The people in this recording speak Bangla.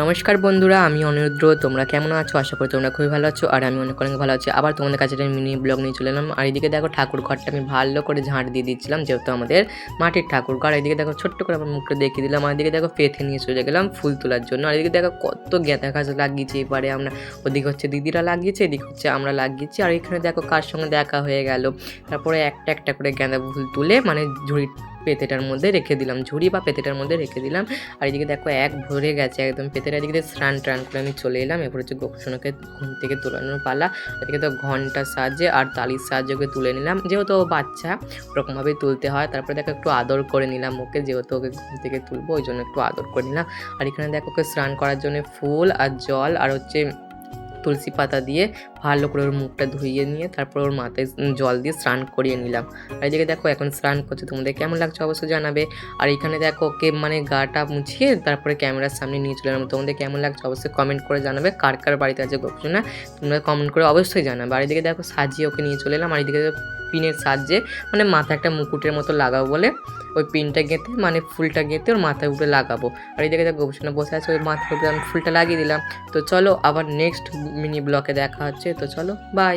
নমস্কার বন্ধুরা, আমি অনিরুদ্র। তোমরা কেমন আছো? আশা করি তোমরা খুবই ভালো আছো, আর আমি অনেক অনেক ভালো আছি। আবার তোমাদের কাছে একটা মিনি ব্লগ নিয়ে চলে এলাম। আর এদিকে দেখো ঠাকুর ঘরটা আমি ভালো করে ঝাঁট দিয়ে দিচ্ছিলাম, যেহেতু আমাদের মাটির ঠাকুর ঘর। এদিকে দেখো ছোট্ট করে আমার মুখটা দেখিয়ে দিলাম। আর এদিকে দেখো পেথে নিয়ে চলে গেলাম ফুল তোলার জন্য। আর এদিকে দেখো কত গাঁদা গাছ লাগিয়েছি এবারে আমরা। ওদিকে হচ্ছে দিদিরা লাগিয়েছে, এদিকে হচ্ছে আমরা লাগিয়েছি। আর এখানে দেখো কার সঙ্গে দেখা হয়ে গেল। তারপরে একটা একটা করে গাঁদা ফুল তুলে মানে ঝুড়ি পেতেটার মধ্যে রেখে দিলাম, ঝুড়ি বা পেতেটার মধ্যে রেখে দিলাম। আর এদিকে দেখো এক ভরে গেছে একদম পেতেটা। এদিকে স্নান টান করে আমি চলে এলাম। এরপর হচ্ছে গোপসোনাকে ঘুম থেকে তোলানোর পালা। এদিকে তো ঘন্টার সাহায্যে আর তালির সাহায্যে ওকে তুলে নিলাম, যেহেতু ও বাচ্চা ওরকমভাবেই তুলতে হয়। তারপরে দেখো একটু আদর করে নিলাম ওকে, যেহেতু ওকে ঘুম থেকে তুলবো ওই জন্য একটু আদর করে নিলাম। আর এখানে দেখো ওকে স্নান করার জন্য ফুল আর জল আর হচ্ছে তুলসী পাতা দিয়ে ভালো করে ওর মুখটা ধুইয়ে নিয়ে তারপর ওর মাথায় জল দিয়ে স্নান করিয়ে নিলাম। আর এদিকে দেখো এখন স্নান করছে, তোমাদের কেমন লাগছে অবশ্যই জানাবে। আর এখানে দেখো ওকে মানে গাটা মুছিয়ে তারপরে ক্যামেরার সামনে নিয়ে চলে এলাম। তোমাদের কেমন লাগছে অবশ্যই কমেন্ট করে জানাবে। কার কার বাড়িতে আছে গোপসোনা তোমরা কমেন্ট করে অবশ্যই জানাবে। আর এদিকে দেখো সাজিয়ে ওকে নিয়ে চলে এলাম। আর এদিকে পিনের সাহায্যে মানে মাথা একটা মুকুটের মতো লাগাবো বলে ওই পিনটা গেঁথে মানে ফুলটা গেঁথে ওর মাথার উপরে লাগাবো। আর এদিকে দেখো গোপসোনা বসে আছে, ওই মাথার উপরে আমি ফুলটা লাগিয়ে দিলাম। তো চলো আবার নেক্সট মিনি ব্লকে দেখা হচ্ছে। তো চলো বাই।